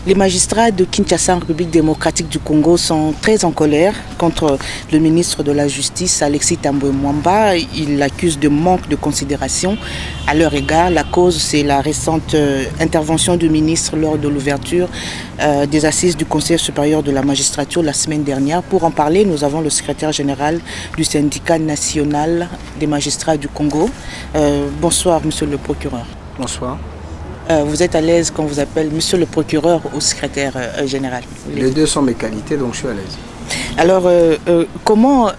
Les magistrats de Kinshasa en République démocratique du Congo sont très en colère contre le ministre de la Justice, Alexis Tambwe Mwamba. Il l'accuse de manque de considération à leur égard. La cause, c'est la récente intervention du ministre lors de l'ouverture des assises du Conseil supérieur de la magistrature la semaine dernière. Pour en parler, nous avons le secrétaire général du syndicat national des magistrats du Congo. Bonsoir, monsieur le procureur. Bonsoir. Vous êtes à l'aise quand on vous appelle monsieur le procureur ou secrétaire général? Les deux sont mes qualités, donc je suis à l'aise. Alors, comment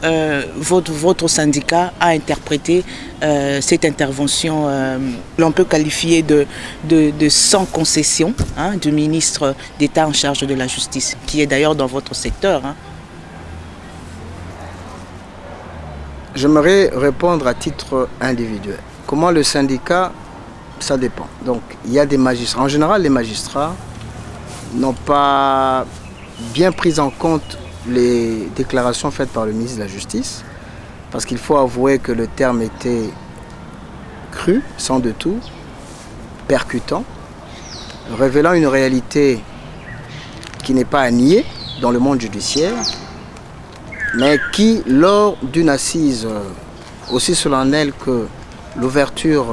votre syndicat a interprété cette intervention, l'on peut qualifier de sans concession du ministre d'État en charge de la justice, qui est d'ailleurs dans votre secteur? J'aimerais répondre à titre individuel. Comment le syndicat, ça dépend. Donc, il y a des magistrats. En général, les magistrats n'ont pas bien pris en compte les déclarations faites par le ministre de la Justice, parce qu'il faut avouer que le terme était cru, sans de tout, percutant, révélant une réalité qui n'est pas à nier dans le monde judiciaire, mais qui, lors d'une assise aussi solennelle que l'ouverture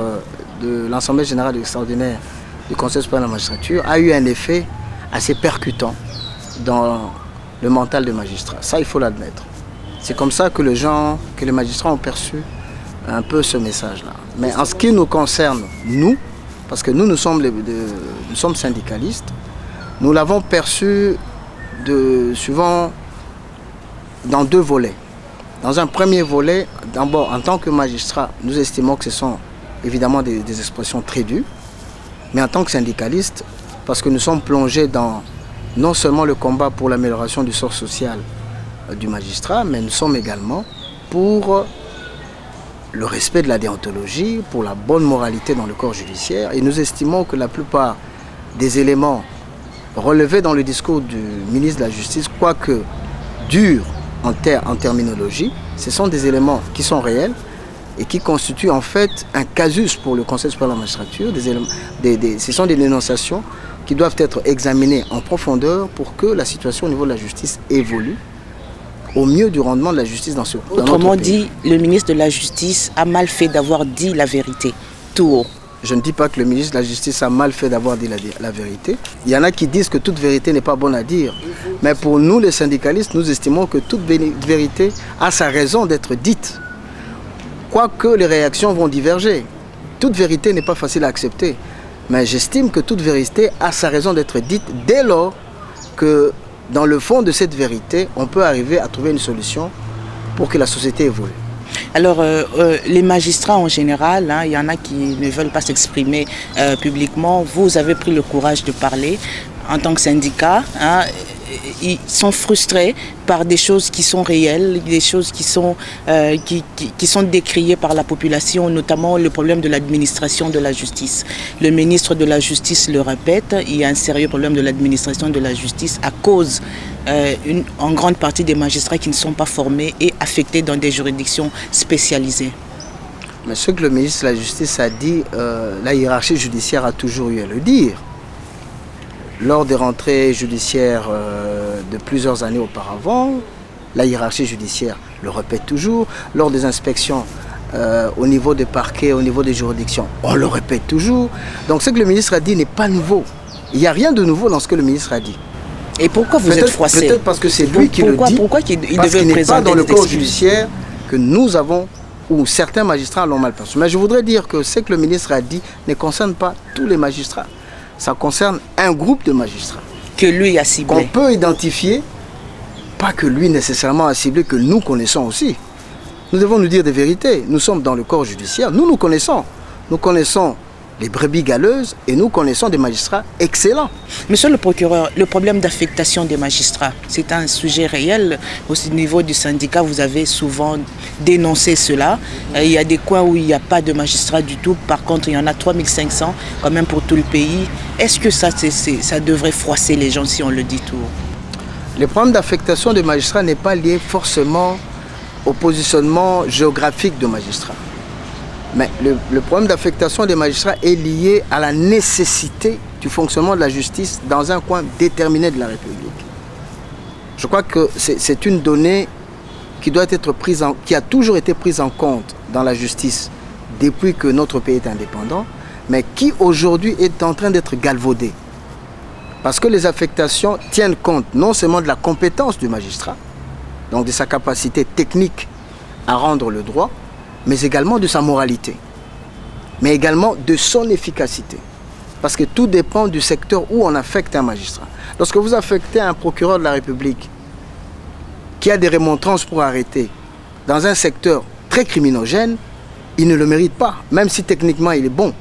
de l'Assemblée générale extraordinaire du Conseil supérieur de la magistrature, a eu un effet assez percutant dans le mental des magistrats. Ça, il faut l'admettre. C'est comme ça que les magistrats ont perçu un peu ce message-là. Mais en ce qui nous concerne, nous, parce que nous sommes syndicalistes, nous l'avons perçu souvent dans deux volets. Dans un premier volet, d'abord, en tant que magistrat, nous estimons que ce sont évidemment des expressions très dures, mais en tant que syndicaliste, parce que nous sommes plongés dans non seulement le combat pour l'amélioration du sort social du magistrat, mais nous sommes également pour le respect de la déontologie, pour la bonne moralité dans le corps judiciaire, et nous estimons que la plupart des éléments relevés dans le discours du ministre de la Justice, quoique durs en terminologie, ce sont des éléments qui sont réels et qui constituent en fait un casus pour le Conseil supérieur de la magistrature. Ce sont des dénonciations qui doivent être examinées en profondeur pour que la situation au niveau de la justice évolue au mieux du rendement de la justice dans notre pays. Autrement dit, le ministre de la Justice a mal fait d'avoir dit la vérité, tout haut. Je ne dis pas que le ministre de la Justice a mal fait d'avoir dit la vérité. Il y en a qui disent que toute vérité n'est pas bonne à dire. Mais pour nous, les syndicalistes, nous estimons que toute vérité a sa raison d'être dite. Quoique les réactions vont diverger. Toute vérité n'est pas facile à accepter. Mais j'estime que toute vérité a sa raison d'être dite dès lors que dans le fond de cette vérité, on peut arriver à trouver une solution pour que la société évolue. Alors, les magistrats en général, il y en a qui ne veulent pas s'exprimer publiquement. Vous avez pris le courage de parler en tant que syndicat. Ils sont frustrés par des choses qui sont réelles, des choses qui sont décriées par la population, notamment le problème de l'administration de la justice. Le ministre de la Justice le répète, il y a un sérieux problème de l'administration de la justice à cause en grande partie des magistrats qui ne sont pas formés et affectés dans des juridictions spécialisées. Mais ce que le ministre de la Justice a dit, la hiérarchie judiciaire a toujours eu à le dire. Lors des rentrées judiciaires de plusieurs années auparavant, la hiérarchie judiciaire le répète toujours. Lors des inspections au niveau des parquets, au niveau des juridictions, on le répète toujours. Donc ce que le ministre a dit n'est pas nouveau. Il n'y a rien de nouveau dans ce que le ministre a dit. Et pourquoi vous êtes froissé? Peut-être parce que c'est lui qui le dit. Pourquoi il parce devait qu'il n'est pas dans le corps excuses judiciaire que nous avons, où certains magistrats l'ont mal perçu. Mais je voudrais dire que ce que le ministre a dit ne concerne pas tous les magistrats. Ça concerne un groupe de magistrats. Que lui a ciblé. Qu'on peut identifier, pas que lui nécessairement a ciblé, que nous connaissons aussi. Nous devons nous dire des vérités. Nous sommes dans le corps judiciaire, nous connaissons. Nous connaissons les brebis galeuses et nous connaissons des magistrats excellents. Monsieur le procureur, le problème d'affectation des magistrats, c'est un sujet réel. Au niveau du syndicat, vous avez souvent dénoncé cela. Il y a des coins où il n'y a pas de magistrats du tout. Par contre, il y en a 3500 quand même pour tout le pays. Est-ce que ça devrait froisser les gens si on le dit tout haut? Le problème d'affectation des magistrats n'est pas lié forcément au positionnement géographique de magistrats. Mais le problème d'affectation des magistrats est lié à la nécessité du fonctionnement de la justice dans un coin déterminé de la République. Je crois que c'est une donnée qui doit être qui a toujours été prise en compte dans la justice depuis que notre pays est indépendant, mais qui aujourd'hui est en train d'être galvaudée. Parce que les affectations tiennent compte non seulement de la compétence du magistrat, donc de sa capacité technique à rendre le droit, mais également de sa moralité, mais également de son efficacité. Parce que tout dépend du secteur où on affecte un magistrat. Lorsque vous affectez un procureur de la République qui a des remontrances pour arrêter dans un secteur très criminogène, il ne le mérite pas, même si techniquement il est bon.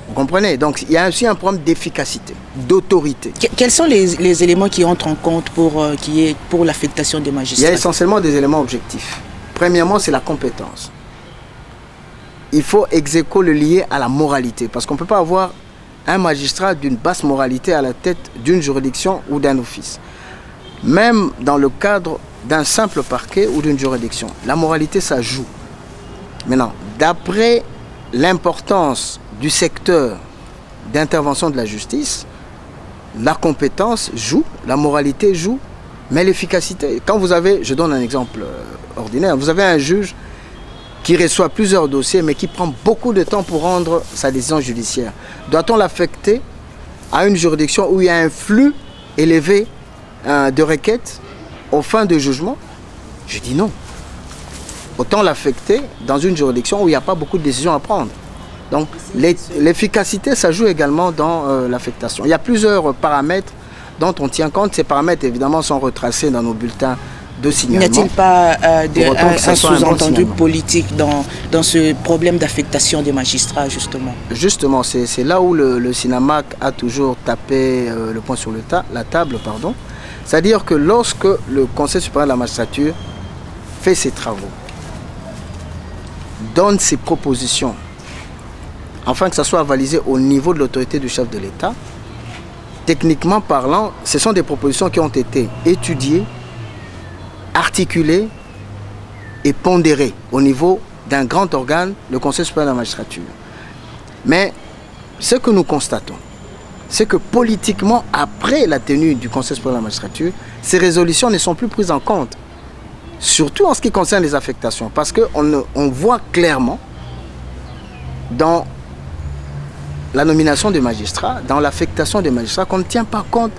Vous comprenez? Donc il y a aussi un problème d'efficacité, d'autorité. Quels sont les éléments qui entrent en compte pour l'affectation des magistrats? Il y a essentiellement des éléments objectifs. Premièrement, c'est la compétence. Il faut ex aequo le lier à la moralité, parce qu'on ne peut pas avoir un magistrat d'une basse moralité à la tête d'une juridiction ou d'un office. Même dans le cadre d'un simple parquet ou d'une juridiction, la moralité, ça joue. Maintenant, d'après l'importance du secteur d'intervention de la justice, la compétence joue, la moralité joue, mais l'efficacité. Quand vous avez, je donne un exemple ordinaire, vous avez un juge qui reçoit plusieurs dossiers, mais qui prend beaucoup de temps pour rendre sa décision judiciaire. Doit-on l'affecter à une juridiction où il y a un flux élevé de requêtes aux fins de jugement? Je dis non. Autant l'affecter dans une juridiction où il n'y a pas beaucoup de décisions à prendre. Donc l'efficacité, ça joue également dans l'affectation. Il y a plusieurs paramètres dont on tient compte. Ces paramètres, évidemment, sont retracés dans nos bulletins de signalement. N'y a-t-il pas un sous-entendu politique dans ce problème d'affectation des magistrats, justement? Justement, c'est là où le SINAMAC a toujours tapé le poing sur la table. C'est-à-dire que lorsque le Conseil supérieur de la magistrature fait ses travaux, donne ses propositions, afin que ça soit avalisé au niveau de l'autorité du chef de l'État, techniquement parlant, ce sont des propositions qui ont été étudiées, articulées et pondérées au niveau d'un grand organe, le Conseil supérieur de la magistrature. Mais ce que nous constatons, c'est que politiquement, après la tenue du Conseil supérieur de la magistrature, ces résolutions ne sont plus prises en compte. Surtout en ce qui concerne les affectations. Parce qu'on voit clairement dans la nomination des magistrats, dans l'affectation des magistrats, qu'on ne tient pas compte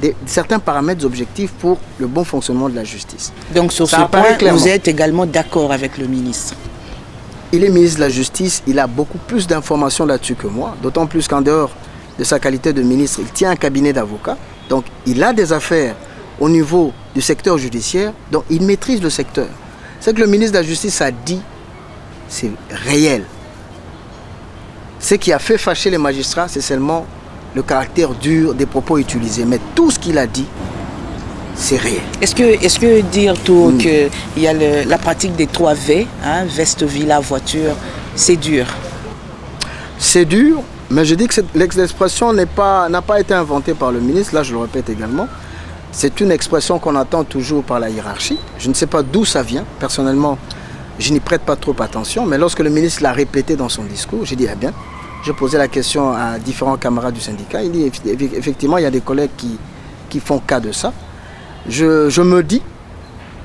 de certains paramètres objectifs pour le bon fonctionnement de la justice. Donc sur ce point, vous êtes également d'accord avec le ministre? Il est ministre de la Justice, il a beaucoup plus d'informations là-dessus que moi, d'autant plus qu'en dehors de sa qualité de ministre, il tient un cabinet d'avocats, donc il a des affaires au niveau du secteur judiciaire, donc il maîtrise le secteur. Ce que le ministre de la Justice a dit, c'est réel. Ce qui a fait fâcher les magistrats, c'est seulement le caractère dur des propos utilisés. Mais tout ce qu'il a dit, c'est réel. Est-ce que dire tout qu'il y a la pratique des 3 V, hein, veste, villa, voiture, c'est dur? C'est dur, mais je dis que l'expression n'a pas été inventée par le ministre, là je le répète également. C'est une expression qu'on attend toujours par la hiérarchie. Je ne sais pas d'où ça vient. Personnellement, je n'y prête pas trop attention. Mais lorsque le ministre l'a répété dans son discours, j'ai dit, eh bien, j'ai posé la question à différents camarades du syndicat. Il dit, effectivement, il y a des collègues qui font cas de ça. Je me dis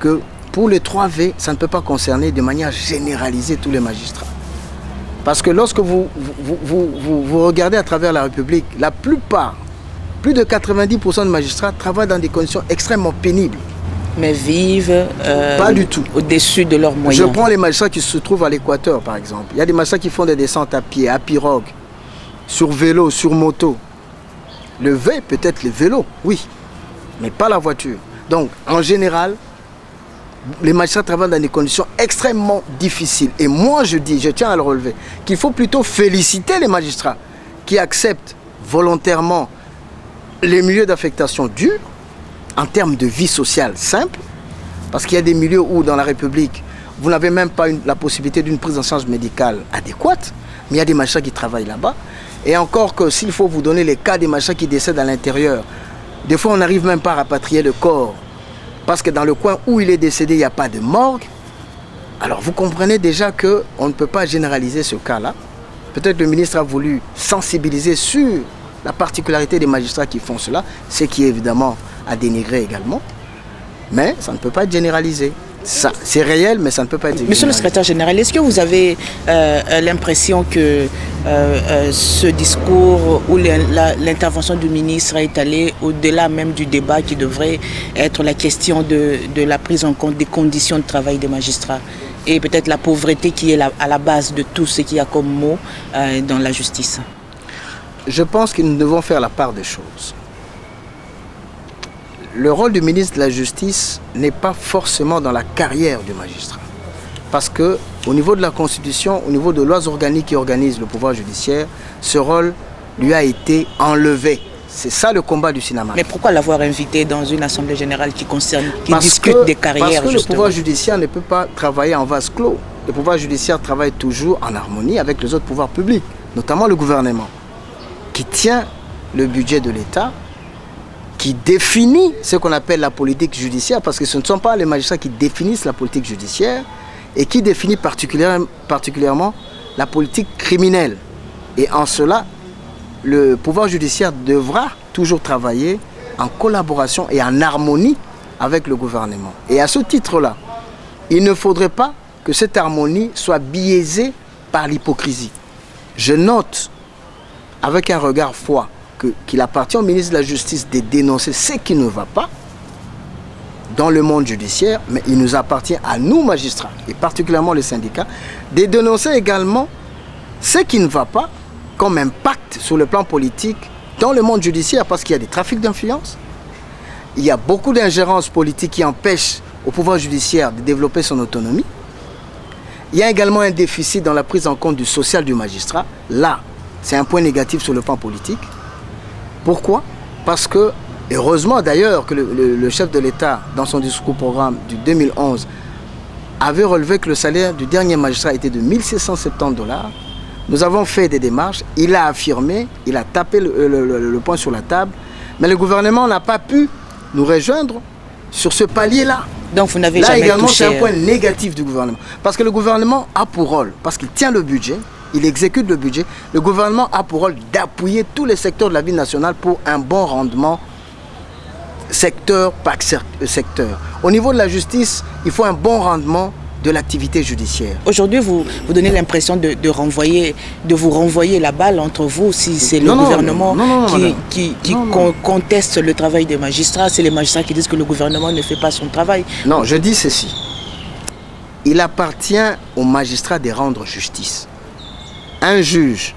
que pour les 3 V, ça ne peut pas concerner de manière généralisée tous les magistrats. Parce que lorsque vous regardez à travers la République, la plupart, plus de 90% de magistrats travaillent dans des conditions extrêmement pénibles. Mais vivent pas du tout au-dessus de leurs moyens. Je prends les magistrats qui se trouvent à l'Équateur, par exemple. Il y a des magistrats qui font des descentes à pied, à pirogue, sur vélo, sur moto. Le V, peut-être le vélo, oui, mais pas la voiture. Donc, en général, les magistrats travaillent dans des conditions extrêmement difficiles. Et moi, je tiens à le relever, qu'il faut plutôt féliciter les magistrats qui acceptent volontairement les milieux d'affectation durs, en termes de vie sociale simple, parce qu'il y a des milieux où, dans la République, vous n'avez même pas la possibilité d'une prise en charge médicale adéquate, mais il y a des magistrats qui travaillent là-bas. Et encore que s'il faut vous donner les cas des magistrats qui décèdent à l'intérieur, des fois on n'arrive même pas à rapatrier le corps, parce que dans le coin où il est décédé, il n'y a pas de morgue. Alors vous comprenez déjà qu'on ne peut pas généraliser ce cas-là. Peut-être le ministre a voulu sensibiliser sur la particularité des magistrats qui font cela, ce qui est évidemment à dénigrer également. Mais ça ne peut pas être généralisé. C'est réel, mais ça ne peut pas être généralisé. Monsieur le secrétaire général, est-ce que vous avez l'impression que ce discours ou l'intervention du ministre est allée au-delà même du débat qui devrait être la question de la prise en compte des conditions de travail des magistrats et peut-être la pauvreté qui est à la base de tout ce qu'il y a comme mot dans la justice? Je pense que nous devons faire la part des choses. Le rôle du ministre de la Justice n'est pas forcément dans la carrière du magistrat. Parce qu'au niveau de la Constitution, au niveau de lois organiques qui organisent le pouvoir judiciaire, ce rôle lui a été enlevé. C'est ça le combat du cinéma. Mais pourquoi l'avoir invité dans une assemblée générale qui discute des carrières? Parce que le pouvoir judiciaire ne peut pas travailler en vase clos. Le pouvoir judiciaire travaille toujours en harmonie avec les autres pouvoirs publics, notamment le gouvernement, qui tient le budget de l'État, qui définit ce qu'on appelle la politique judiciaire, parce que ce ne sont pas les magistrats qui définissent la politique judiciaire, et qui définit particulièrement la politique criminelle. Et en cela, le pouvoir judiciaire devra toujours travailler en collaboration et en harmonie avec le gouvernement. Et à ce titre-là, il ne faudrait pas que cette harmonie soit biaisée par l'hypocrisie. Je note avec un regard froid qu'il appartient au ministre de la Justice de dénoncer ce qui ne va pas dans le monde judiciaire, mais il nous appartient à nous, magistrats, et particulièrement les syndicats, de dénoncer également ce qui ne va pas comme impact sur le plan politique dans le monde judiciaire, parce qu'il y a des trafics d'influence, il y a beaucoup d'ingérences politiques qui empêchent au pouvoir judiciaire de développer son autonomie. Il y a également un déficit dans la prise en compte du social du magistrat. Là, c'est un point négatif sur le plan politique. Pourquoi? Parce que, heureusement d'ailleurs, que le chef de l'État, dans son discours programme du 2011, avait relevé que le salaire du dernier magistrat était de 1670 $. Nous avons fait des démarches, il a affirmé, il a tapé le poing sur la table, mais le gouvernement n'a pas pu nous rejoindre sur ce palier-là. Donc vous n'avez jamais touché... Là également, c'est un point négatif du gouvernement. Parce que le gouvernement a pour rôle, parce qu'il tient le budget, il exécute le budget, le gouvernement a pour rôle d'appuyer tous les secteurs de la vie nationale pour un bon rendement, secteur par secteur. Au niveau de la justice, il faut un bon rendement de l'activité judiciaire. Aujourd'hui, vous donnez l'impression de vous renvoyer la balle entre vous, si c'est le gouvernement qui conteste le travail des magistrats, c'est les magistrats qui disent que le gouvernement ne fait pas son travail. Non, je dis ceci. Il appartient aux magistrats de rendre justice. Un juge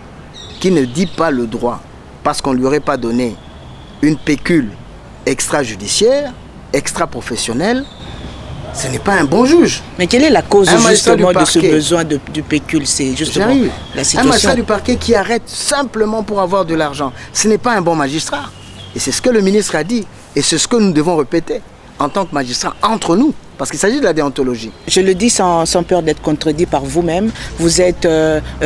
qui ne dit pas le droit parce qu'on ne lui aurait pas donné une pécule extrajudiciaire, extra-professionnelle, ce n'est pas un bon juge. Mais quelle est la cause justement de ce besoin du pécule? C'est justement la situation. Un magistrat du parquet qui arrête simplement pour avoir de l'argent, ce n'est pas un bon magistrat. Et c'est ce que le ministre a dit. Et c'est ce que nous devons répéter en tant que magistrats entre nous. Parce qu'il s'agit de la déontologie. Je le dis sans peur d'être contredit par vous-même. Vous êtes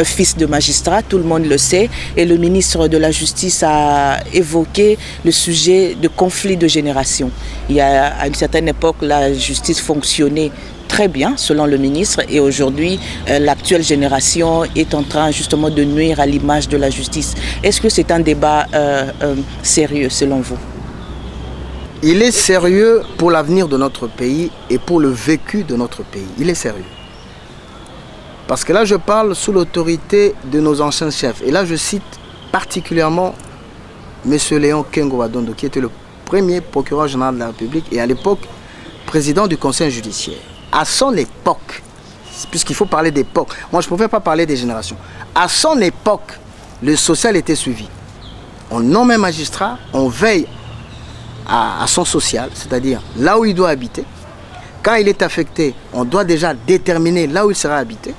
fils de magistrat, tout le monde le sait. Et le ministre de la Justice a évoqué le sujet de conflit de génération. À une certaine époque, la justice fonctionnait très bien, selon le ministre. Et aujourd'hui, l'actuelle génération est en train justement de nuire à l'image de la justice. Est-ce que c'est un débat sérieux, selon vous? Il est sérieux pour l'avenir de notre pays et pour le vécu de notre pays. Il est sérieux. Parce que là, je parle sous l'autorité de nos anciens chefs. Et là, je cite particulièrement M. Léon Kengo Wadondo, qui était le premier procureur général de la République et à l'époque, président du Conseil judiciaire. À son époque, puisqu'il faut parler d'époque, moi je ne pouvais pas parler des générations. À son époque, le social était suivi. On nomme un magistrat, on veille à son social, c'est-à-dire là où il doit habiter. Quand il est affecté, on doit déjà déterminer là où il sera habité.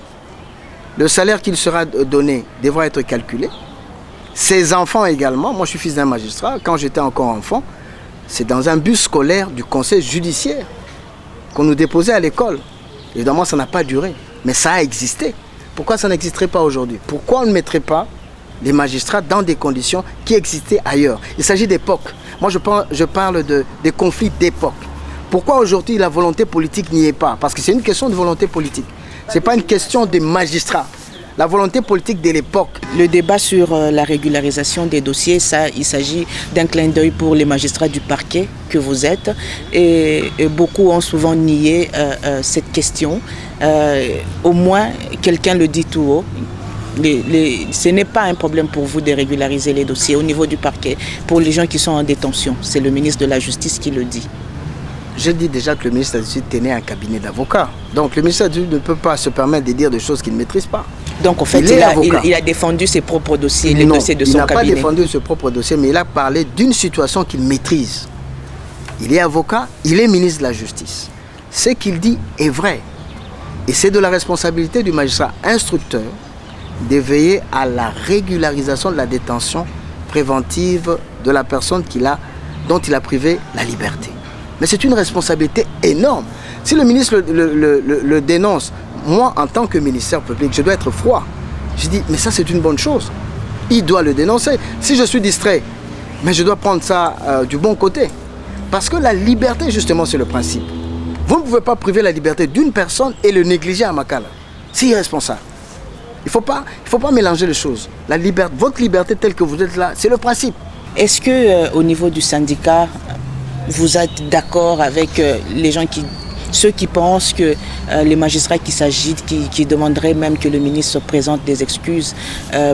Le salaire qu'il sera donné devra être calculé. Ses enfants également, moi je suis fils d'un magistrat, quand j'étais encore enfant, c'est dans un bus scolaire du conseil judiciaire qu'on nous déposait à l'école. Évidemment, ça n'a pas duré, mais ça a existé. Pourquoi ça n'existerait pas aujourd'hui? Pourquoi on ne mettrait pas les magistrats dans des conditions qui existaient ailleurs? Il s'agit d'époque. Moi, je parle des conflits d'époque. Pourquoi aujourd'hui la volonté politique n'y est pas? Parce que c'est une question de volonté politique. Ce n'est pas une question des magistrats. La volonté politique de l'époque. Le débat sur la régularisation des dossiers, ça, il s'agit d'un clin d'œil pour les magistrats du parquet que vous êtes. Et beaucoup ont souvent nié cette question. Au moins, quelqu'un le dit tout haut. Ce n'est pas un problème pour vous de régulariser les dossiers au niveau du parquet. Pour les gens qui sont en détention, c'est le ministre de la Justice qui le dit. Je dis déjà que le ministre de la Justice tenait un cabinet d'avocats. Donc le ministre de la Justice ne peut pas se permettre de dire des choses qu'il ne maîtrise pas. Donc en fait, il a défendu ses propres dossiers, les dossiers de son cabinet. Il n'a pas défendu ses propres dossiers, mais il a parlé d'une situation qu'il maîtrise. Il est avocat, il est ministre de la Justice. Ce qu'il dit est vrai. Et c'est de la responsabilité du magistrat instructeur de veiller à la régularisation de la détention préventive de la personne dont il a privé la liberté. Mais c'est une responsabilité énorme. Si le ministre le dénonce, moi, en tant que ministère public, je dois être froid. Je dis, mais ça, c'est une bonne chose. Il doit le dénoncer. Si je suis distrait, mais je dois prendre ça du bon côté. Parce que la liberté, justement, c'est le principe. Vous ne pouvez pas priver la liberté d'une personne et le négliger à Makala. C'est irresponsable. Il ne faut pas mélanger les choses. Votre liberté telle que vous êtes là, c'est le principe. Est-ce qu'au niveau du syndicat, vous êtes d'accord avec ceux qui pensent que les magistrats qui s'agitent, qui demanderaient même que le ministre présente des excuses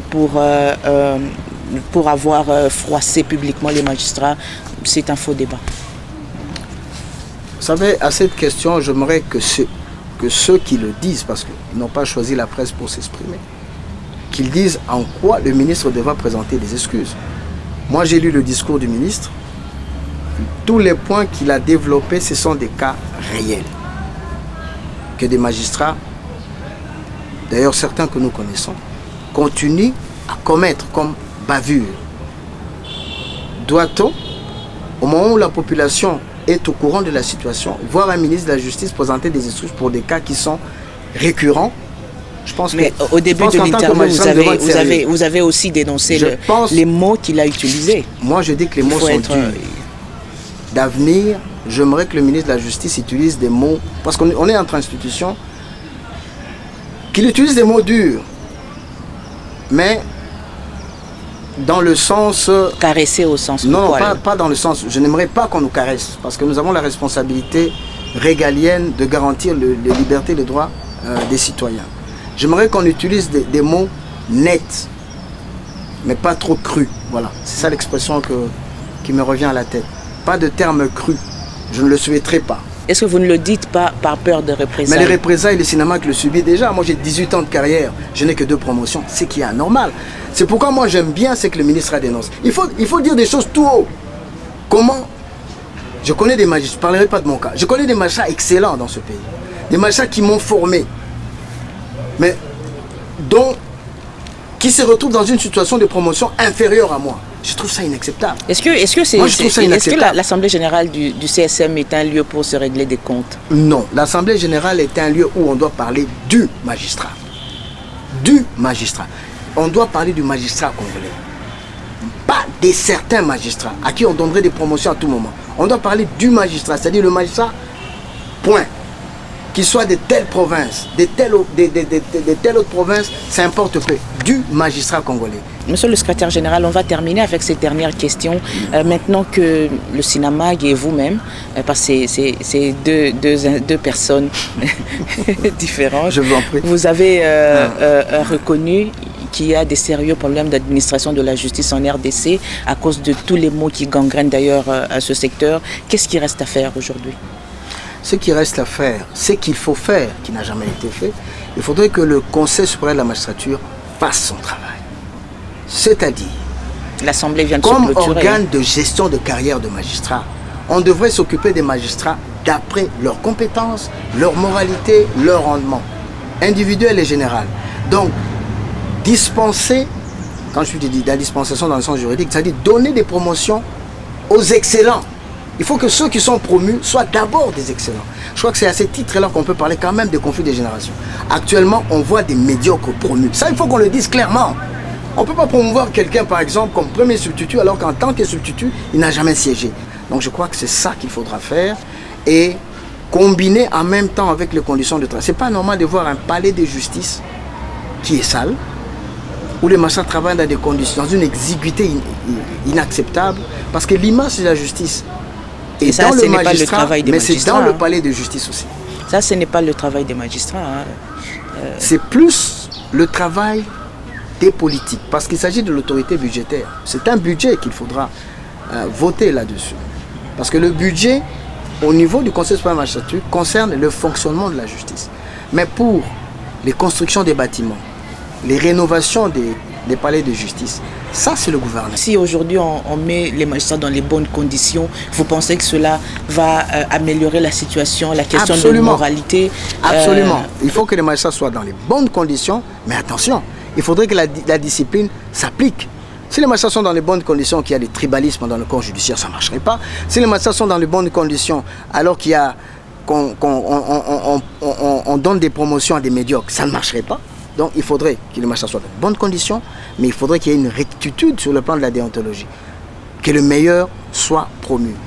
pour avoir froissé publiquement les magistrats, c'est un faux débat? Vous savez, à cette question, j'aimerais que ceux qui le disent, parce qu'ils n'ont pas choisi la presse pour s'exprimer, qu'ils disent en quoi le ministre devra présenter des excuses. Moi, j'ai lu le discours du ministre. Tous les points qu'il a développés, ce sont des cas réels. Que des magistrats, d'ailleurs certains que nous connaissons, continuent à commettre comme bavure. Doit-on, au moment où la population est au courant de la situation, voir un ministre de la Justice présenter des excuses pour des cas qui sont récurrents? Je pense mais au début de l'interview, vous avez aussi dénoncé les mots qu'il a utilisés. Moi, je dis que les mots sont durs. D'avenir, j'aimerais que le ministre de la Justice utilise des mots, parce qu'on est entre institutions, qu'il utilise des mots durs, mais dans le sens... Caresser au sens... Non, pas dans le sens... Je n'aimerais pas qu'on nous caresse, parce que nous avons la responsabilité régalienne de garantir les libertés et les droits des citoyens. J'aimerais qu'on utilise des mots nets, mais pas trop crus. Voilà, c'est ça l'expression qui me revient à la tête. Pas de termes crus. Je ne le souhaiterais pas. Est-ce que vous ne le dites pas par peur de représailles? Mais les représailles, le cinéma le subit déjà. Moi, j'ai 18 ans de carrière. Je n'ai que 2 promotions. C'est qui est anormal. C'est pourquoi moi, j'aime bien ce que le ministre a dénoncé. Il faut dire des choses tout haut. Comment? Je connais des magistrats. Je ne parlerai pas de mon cas. Je connais des magistrats excellents dans ce pays. Des magistrats qui m'ont formé. Mais qui se retrouvent dans une situation de promotion inférieure à moi. Je trouve ça inacceptable. Est-ce que l'Assemblée générale du CSM est un lieu pour se régler des comptes? Non, l'Assemblée générale est un lieu où on doit parler du magistrat. Du magistrat. On doit parler du magistrat congolais. Pas de certains magistrats à qui on donnerait des promotions à tout moment. On doit parler du magistrat, c'est-à-dire le magistrat, point. Qu'il soit de telle province, de telle autre province, ça importe peu. Du magistrat congolais. Monsieur le secrétaire général, on va terminer avec cette dernière question. Maintenant que le Sinamag et vous-même, parce que c'est deux personnes différentes, je vous en prie. Vous avez reconnu qu'il y a des sérieux problèmes d'administration de la justice en RDC à cause de tous les maux qui gangrènent d'ailleurs à ce secteur. Qu'est-ce qui reste à faire aujourd'hui? Ce qui reste à faire, ce qu'il faut faire, qui n'a jamais été fait, il faudrait que le Conseil supérieur de la magistrature fasse son travail. C'est-à-dire, l'Assemblée vient de se comme clôturer. organe de gestion de carrière de magistrats, on devrait s'occuper des magistrats d'après leurs compétences, leur moralité, leur rendement, individuel et général. Donc, dispenser, quand je dis la dispensation dans le sens juridique, c'est-à-dire donner des promotions aux excellents. Il faut que ceux qui sont promus soient d'abord des excellents. Je crois que c'est à ce titre-là qu'on peut parler quand même de conflit des générations. Actuellement, on voit des médiocres promus. Ça, il faut qu'on le dise clairement. On ne peut pas promouvoir quelqu'un, par exemple, comme premier substitut, alors qu'en tant que substitut, il n'a jamais siégé. Donc je crois que c'est ça qu'il faudra faire. Et combiné en même temps avec les conditions de travail. Ce n'est pas normal de voir un palais de justice qui est sale, où les magistrats travaillent dans des conditions, dans une exiguïté inacceptable, parce que l'image de la justice est ça, dans ce le n'est pas le magistrat, travail des mais c'est magistrats, dans le palais de justice aussi. Ça, ce n'est pas le travail des magistrats. C'est plus le travail des politiques, parce qu'il s'agit de l'autorité budgétaire. C'est un budget qu'il faudra voter là-dessus. Parce que le budget, au niveau du Conseil supérieur de la magistrature, concerne le fonctionnement de la justice. Mais pour les constructions des bâtiments, les rénovations des palais de justice, ça c'est le gouvernement. Si aujourd'hui on met les magistrats dans les bonnes conditions, vous pensez que cela va améliorer la situation, la question de moralité? Absolument. Il faut que les magistrats soient dans les bonnes conditions, mais attention, il faudrait que la discipline s'applique. Si les magistrats sont dans les bonnes conditions, qu'il y a des tribalismes dans le corps judiciaire, ça ne marcherait pas. Si les magistrats sont dans les bonnes conditions, alors qu'il y a on donne des promotions à des médiocres, ça ne marcherait pas. Donc il faudrait que les magistrats soient dans de bonnes conditions, mais il faudrait qu'il y ait une rectitude sur le plan de la déontologie, que le meilleur soit promu.